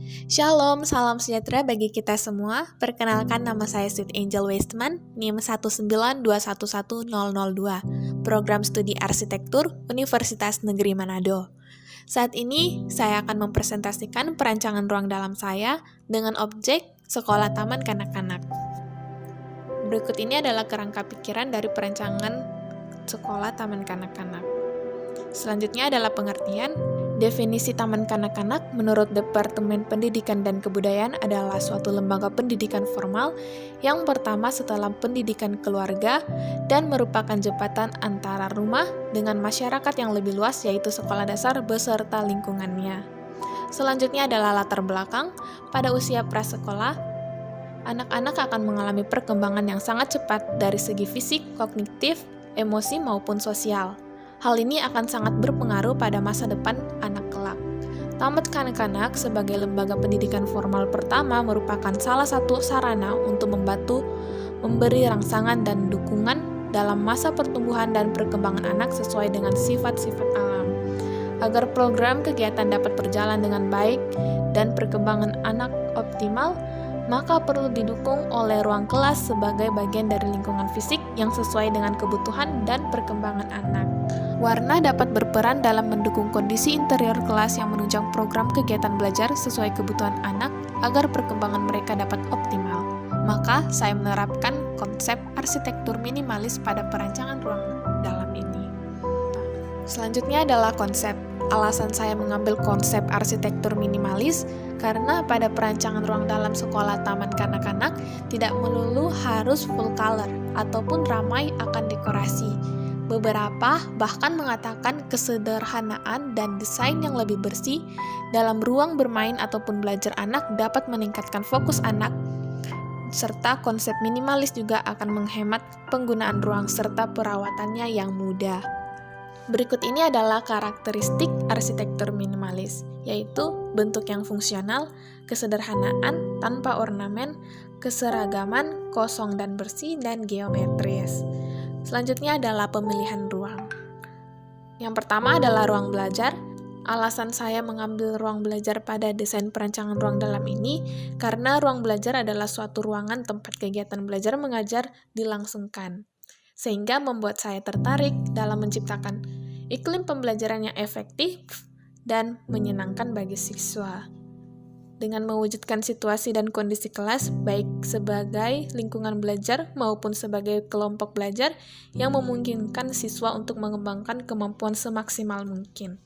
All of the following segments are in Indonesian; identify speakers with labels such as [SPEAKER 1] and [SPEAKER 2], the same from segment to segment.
[SPEAKER 1] Shalom, salam sejahtera bagi kita semua. Perkenalkan, nama saya Sweet Angel Westman, NIM 192110002, Program Studi Arsitektur Universitas Negeri Manado. Saat ini, saya akan mempresentasikan perancangan ruang dalam saya dengan objek Sekolah Taman Kanak-Kanak. Berikut ini adalah kerangka pikiran dari perancangan Sekolah Taman Kanak-Kanak. Selanjutnya adalah pengertian. Definisi Taman Kanak-Kanak menurut Departemen Pendidikan dan Kebudayaan adalah suatu lembaga pendidikan formal yang pertama setelah pendidikan keluarga dan merupakan jembatan antara rumah dengan masyarakat yang lebih luas, yaitu sekolah dasar beserta lingkungannya. Selanjutnya adalah latar belakang. Pada usia prasekolah, anak-anak akan mengalami perkembangan yang sangat cepat dari segi fisik, kognitif, emosi maupun sosial. Hal ini akan sangat berpengaruh pada masa depan anak kelak. Taman Kanak-Kanak sebagai lembaga pendidikan formal pertama merupakan salah satu sarana untuk membantu memberi rangsangan dan dukungan dalam masa pertumbuhan dan perkembangan anak sesuai dengan sifat-sifat alam. Agar program kegiatan dapat berjalan dengan baik dan perkembangan anak optimal, maka perlu didukung oleh ruang kelas sebagai bagian dari lingkungan fisik yang sesuai dengan kebutuhan dan perkembangan anak. Warna dapat berperan dalam mendukung kondisi interior kelas yang menunjang program kegiatan belajar sesuai kebutuhan anak agar perkembangan mereka dapat optimal. Maka, saya menerapkan konsep arsitektur minimalis pada perancangan ruang dalam ini. Selanjutnya adalah konsep. Alasan saya mengambil konsep arsitektur minimalis karena pada perancangan ruang dalam sekolah taman kanak-kanak tidak melulu harus full color ataupun ramai akan dekorasi. Beberapa bahkan mengatakan kesederhanaan dan desain yang lebih bersih dalam ruang bermain ataupun belajar anak dapat meningkatkan fokus anak, serta konsep minimalis juga akan menghemat penggunaan ruang serta perawatannya yang mudah. Berikut ini adalah karakteristik arsitektur minimalis, yaitu bentuk yang fungsional, kesederhanaan, tanpa ornamen, keseragaman, kosong dan bersih, dan geometris. Selanjutnya adalah pemilihan ruang. Yang pertama adalah ruang belajar. Alasan saya mengambil ruang belajar pada desain perancangan ruang dalam ini karena ruang belajar adalah suatu ruangan tempat kegiatan belajar mengajar dilangsungkan, sehingga membuat saya tertarik dalam menciptakan iklim pembelajaran yang efektif dan menyenangkan bagi siswa. Dengan mewujudkan situasi dan kondisi kelas, baik sebagai lingkungan belajar maupun sebagai kelompok belajar yang memungkinkan siswa untuk mengembangkan kemampuan semaksimal mungkin.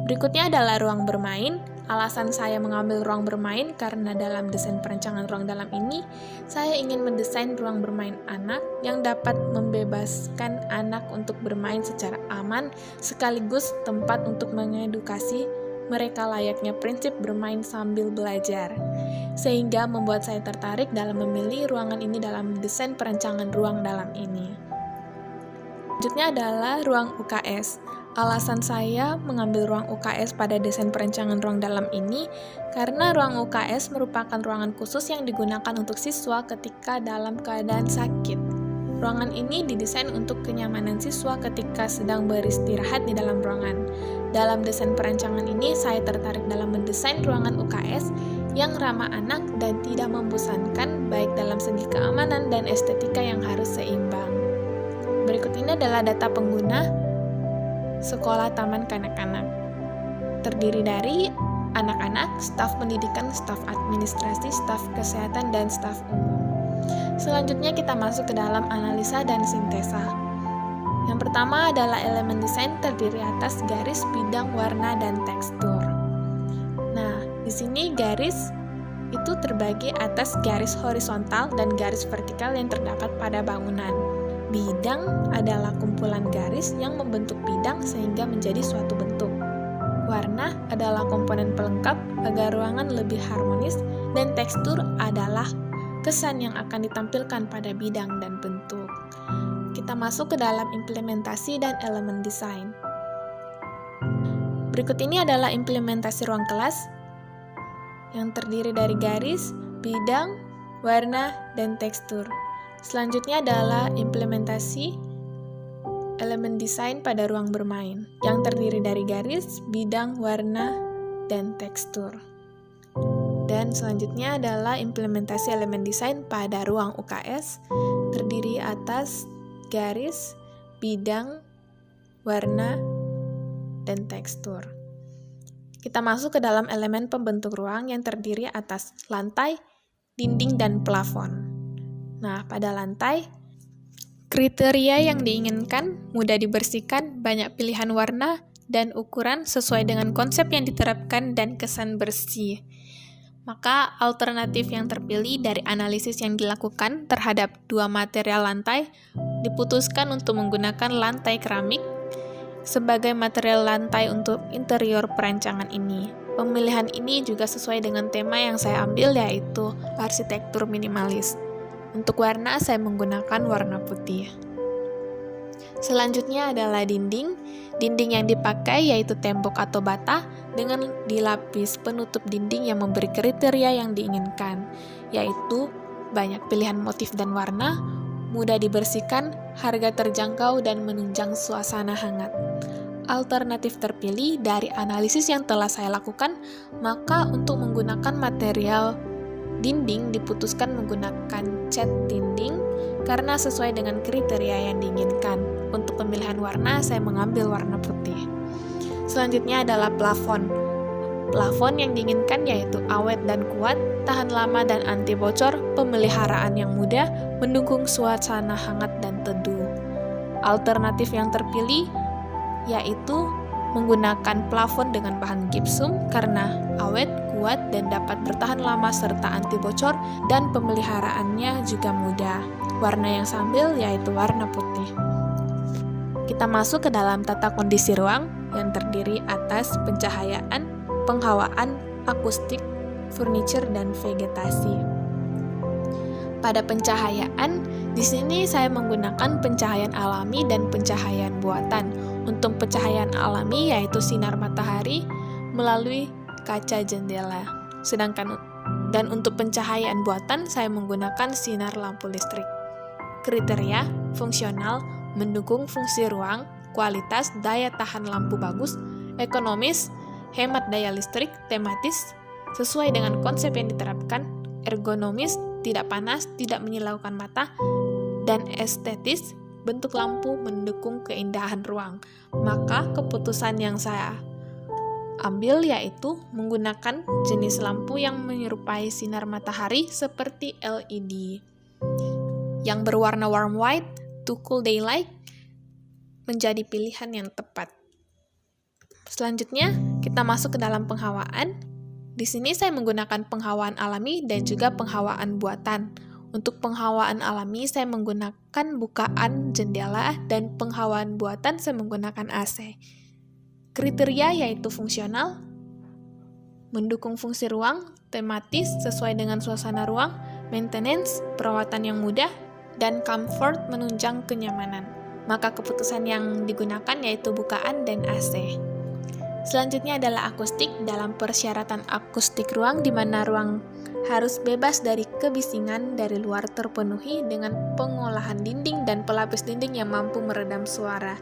[SPEAKER 1] Berikutnya adalah ruang bermain. Alasan saya mengambil ruang bermain karena dalam desain perancangan ruang dalam ini, saya ingin mendesain ruang bermain anak yang dapat membebaskan anak untuk bermain secara aman, sekaligus tempat untuk mengedukasi mereka layaknya prinsip bermain sambil belajar, sehingga membuat saya tertarik dalam memilih ruangan ini dalam desain perancangan ruang dalam ini. Selanjutnya adalah ruang UKS. Alasan saya mengambil ruang UKS pada desain perancangan ruang dalam ini karena ruang UKS merupakan ruangan khusus yang digunakan untuk siswa ketika dalam keadaan sakit. Ruangan ini didesain untuk kenyamanan siswa ketika sedang beristirahat di dalam ruangan. Dalam desain perancangan ini, saya tertarik dalam mendesain ruangan UKS yang ramah anak dan tidak membosankan, baik dalam segi keamanan dan estetika yang harus seimbang. Berikut ini adalah data pengguna Sekolah Taman Kanak-Kanak. Terdiri dari anak-anak, staf pendidikan, staf administrasi, staf kesehatan, dan staf umum. Selanjutnya kita masuk ke dalam analisa dan sintesa. Yang pertama adalah elemen desain terdiri atas garis, bidang, warna, dan tekstur. Nah, di sini garis itu terbagi atas garis horizontal dan garis vertikal yang terdapat pada bangunan. Bidang adalah kumpulan garis yang membentuk bidang sehingga menjadi suatu bentuk. Warna adalah komponen pelengkap agar ruangan lebih harmonis, dan tekstur adalah kesan yang akan ditampilkan pada bidang dan bentuk. Kita masuk ke dalam implementasi dan elemen desain. Berikut ini adalah implementasi ruang kelas yang terdiri dari garis, bidang, warna, dan tekstur. Selanjutnya adalah implementasi elemen desain pada ruang bermain yang terdiri dari garis, bidang, warna, dan tekstur. Dan selanjutnya adalah implementasi elemen desain pada ruang UKS, terdiri atas garis, bidang, warna, dan tekstur. Kita masuk ke dalam elemen pembentuk ruang yang terdiri atas lantai, dinding, dan plafon. Nah, pada lantai, kriteria yang diinginkan mudah dibersihkan, banyak pilihan warna, dan ukuran sesuai dengan konsep yang diterapkan dan kesan bersih. Maka alternatif yang terpilih dari analisis yang dilakukan terhadap dua material lantai diputuskan untuk menggunakan lantai keramik sebagai material lantai untuk interior perancangan ini. Pemilihan ini juga sesuai dengan tema yang saya ambil, yaitu arsitektur minimalis. Untuk warna, saya menggunakan warna putih. Selanjutnya adalah dinding. Dinding yang dipakai yaitu tembok atau bata dengan dilapis penutup dinding yang memberi kriteria yang diinginkan, yaitu banyak pilihan motif dan warna, mudah dibersihkan, harga terjangkau, dan menunjang suasana hangat. Alternatif terpilih dari analisis yang telah saya lakukan, maka untuk menggunakan material dinding diputuskan menggunakan cat dinding karena sesuai dengan kriteria yang diinginkan. Untuk pemilihan warna, saya mengambil warna putih. Selanjutnya adalah plafon. Plafon yang diinginkan yaitu awet dan kuat, tahan lama dan anti bocor, pemeliharaan yang mudah, mendukung suasana hangat dan teduh. Alternatif yang terpilih yaitu menggunakan plafon dengan bahan gipsum karena awet, kuat, dan dapat bertahan lama serta anti bocor, dan pemeliharaannya juga mudah. Warna yang saya ambil yaitu warna putih. Kita masuk ke dalam tata kondisi ruang yang terdiri atas pencahayaan, penghawaan, akustik, furniture, dan vegetasi. Pada pencahayaan, di sini saya menggunakan pencahayaan alami dan pencahayaan buatan. Untuk pencahayaan alami yaitu sinar matahari melalui kaca jendela. Dan untuk pencahayaan buatan saya menggunakan sinar lampu listrik. Kriteria, fungsional, mendukung fungsi ruang, kualitas, daya tahan lampu bagus, ekonomis, hemat daya listrik, tematis, sesuai dengan konsep yang diterapkan, ergonomis, tidak panas, tidak menyilaukan mata, dan estetis, bentuk lampu mendukung keindahan ruang. Maka keputusan yang saya ambil yaitu menggunakan jenis lampu yang menyerupai sinar matahari seperti LED. Yang berwarna warm white to cool daylight menjadi pilihan yang tepat. Selanjutnya, kita masuk ke dalam penghawaan. Di sini saya menggunakan penghawaan alami dan juga penghawaan buatan. Untuk penghawaan alami, saya menggunakan bukaan jendela, dan penghawaan buatan saya menggunakan AC. Kriteria yaitu fungsional, mendukung fungsi ruang, tematis sesuai dengan suasana ruang, maintenance, perawatan yang mudah, dan comfort menunjang kenyamanan. Maka keputusan yang digunakan yaitu bukaan dan AC. Selanjutnya adalah akustik. Dalam persyaratan akustik ruang, di mana ruang harus bebas dari kebisingan dari luar terpenuhi dengan pengolahan dinding dan pelapis dinding yang mampu meredam suara.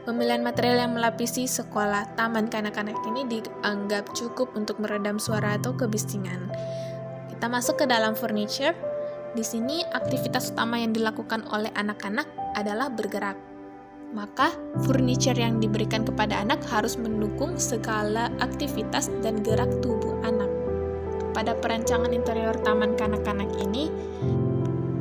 [SPEAKER 1] Pemilihan material yang melapisi sekolah taman kanak-kanak ini dianggap cukup untuk meredam suara atau kebisingan. Kita masuk ke dalam furniture. Di sini aktivitas utama yang dilakukan oleh anak-anak adalah bergerak. Maka furniture yang diberikan kepada anak harus mendukung segala aktivitas dan gerak tubuh anak. Pada perancangan interior taman kanak-kanak ini,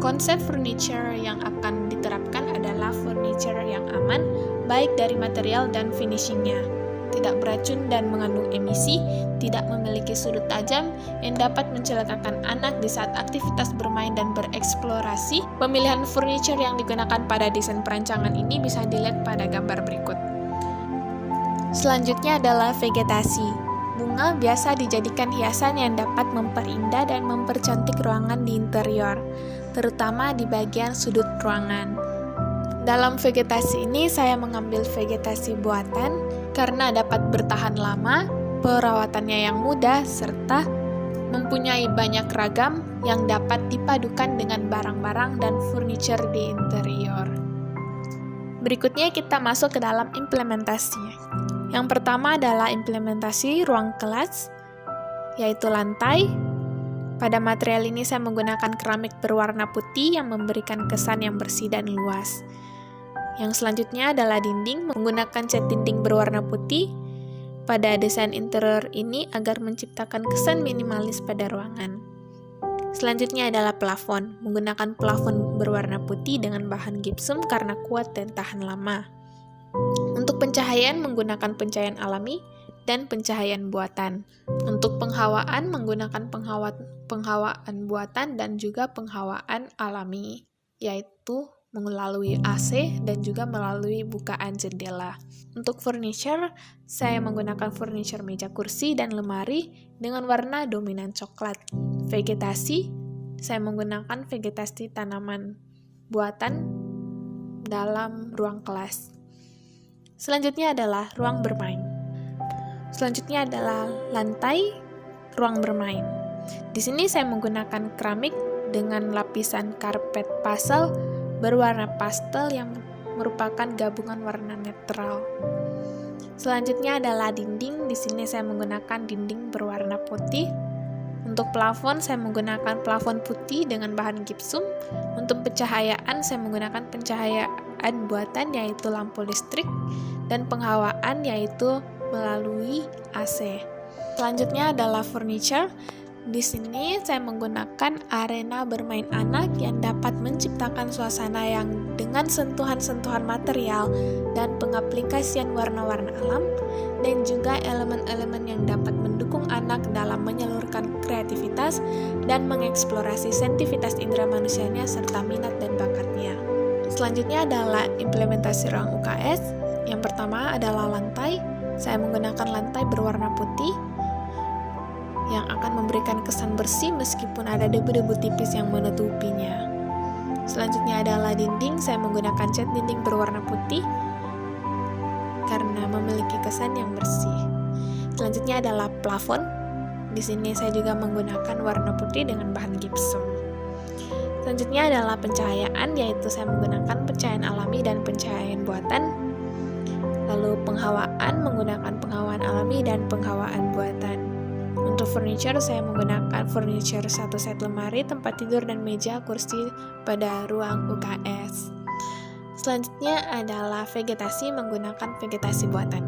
[SPEAKER 1] konsep furniture yang akan diterapkan adalah furniture yang aman, baik dari material dan finishingnya, tidak beracun dan mengandung emisi, tidak memiliki sudut tajam yang dapat mencelakakan anak di saat aktivitas bermain dan bereksplorasi. Pemilihan furniture yang digunakan pada desain perancangan ini bisa dilihat pada gambar berikut. Selanjutnya adalah vegetasi. Bunga biasa dijadikan hiasan yang dapat memperindah dan mempercantik ruangan di interior, terutama di bagian sudut ruangan. Dalam vegetasi ini, saya mengambil vegetasi buatan karena dapat bertahan lama, perawatannya yang mudah, serta mempunyai banyak ragam yang dapat dipadukan dengan barang-barang dan furniture di interior. Berikutnya kita masuk ke dalam implementasi. Yang pertama adalah implementasi ruang kelas, yaitu lantai, Pada material ini saya menggunakan keramik berwarna putih yang memberikan kesan yang bersih dan luas. Yang selanjutnya adalah dinding, menggunakan cat dinding berwarna putih pada desain interior ini agar menciptakan kesan minimalis pada ruangan. Selanjutnya adalah plafon, menggunakan plafon berwarna putih dengan bahan gipsum karena kuat dan tahan lama. Untuk pencahayaan menggunakan pencahayaan alami dan pencahayaan buatan. Untuk penghawaan menggunakan penghawaan buatan dan juga penghawaan alami, yaitu melalui AC dan juga melalui bukaan jendela. Untuk furniture, saya menggunakan furniture meja kursi dan lemari dengan warna dominan coklat. Vegetasi, saya menggunakan vegetasi tanaman buatan dalam ruang kelas. Selanjutnya adalah ruang bermain. Selanjutnya adalah lantai ruang bermain. Di sini saya menggunakan keramik dengan lapisan karpet pastel berwarna pastel yang merupakan gabungan warna netral. Selanjutnya adalah dinding. Di sini saya menggunakan dinding berwarna putih. Untuk plafon saya menggunakan plafon putih dengan bahan gipsum. Untuk pencahayaan saya menggunakan pencahayaan buatan yaitu lampu listrik dan penghawaan yaitu melalui AC. Selanjutnya adalah furniture. Di sini saya menggunakan arena bermain anak yang dapat menciptakan suasana yang dengan sentuhan-sentuhan material dan pengaplikasian warna-warna alam, dan juga elemen-elemen yang dapat mendukung anak dalam menyalurkan kreativitas dan mengeksplorasi sensitivitas indera manusianya serta minat dan bakatnya. Selanjutnya adalah implementasi ruang UKS. Yang pertama adalah lantai. Saya menggunakan lantai berwarna putih yang akan memberikan kesan bersih meskipun ada debu-debu tipis yang menutupinya. Selanjutnya adalah dinding. Saya menggunakan cat dinding berwarna putih karena memiliki kesan yang bersih. Selanjutnya adalah plafon. Di sini saya juga menggunakan warna putih dengan bahan gipsum. Selanjutnya adalah pencahayaan, yaitu saya menggunakan pencahayaan alami dan pencahayaan buatan. Lalu penghawaan, menggunakan penghawaan alami dan penghawaan buatan. Untuk furniture, saya menggunakan furniture satu set lemari, tempat tidur, dan meja kursi pada ruang UKS. Selanjutnya adalah vegetasi, menggunakan vegetasi buatan.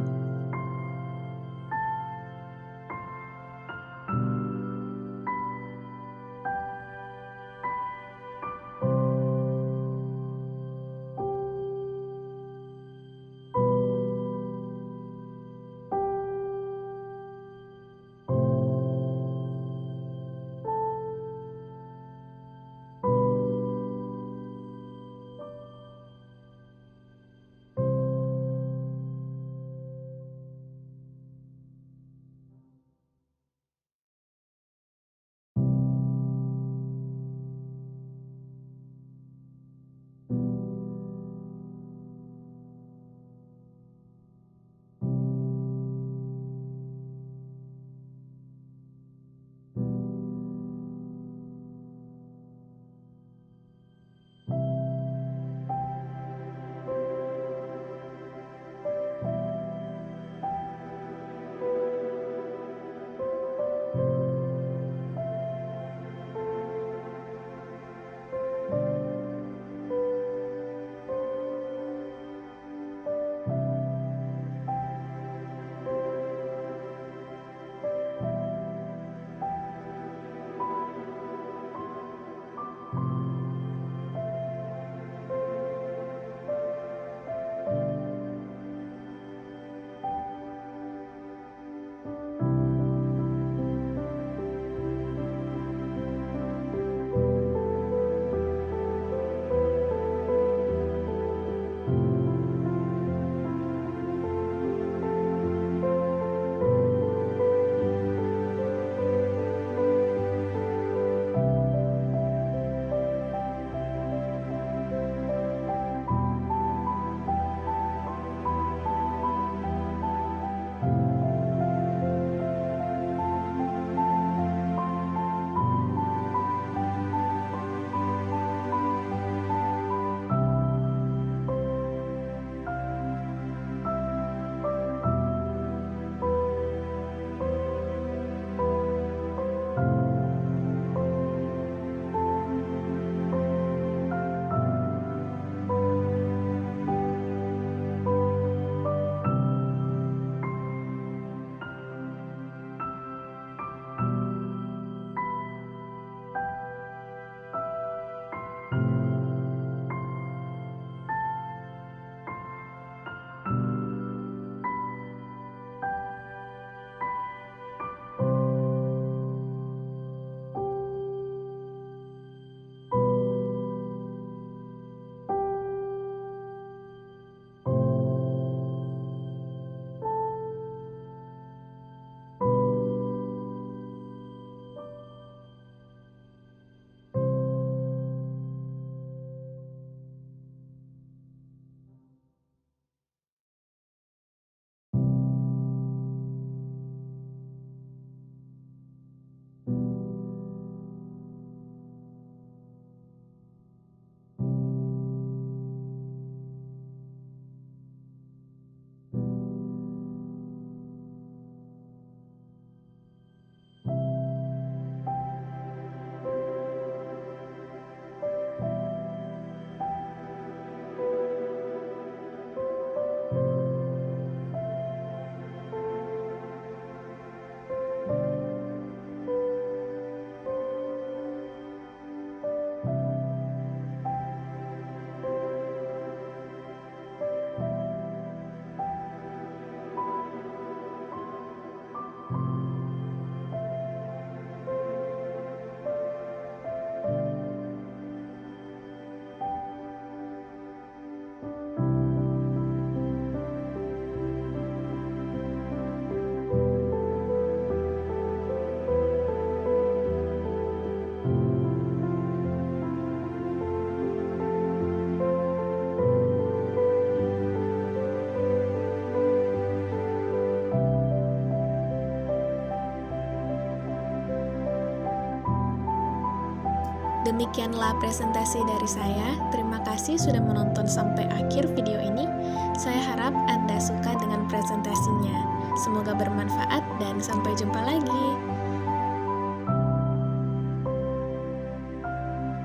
[SPEAKER 1] Demikianlah presentasi dari saya. Terima kasih sudah menonton sampai akhir video ini. Saya harap Anda suka dengan presentasinya. Semoga bermanfaat dan sampai jumpa lagi.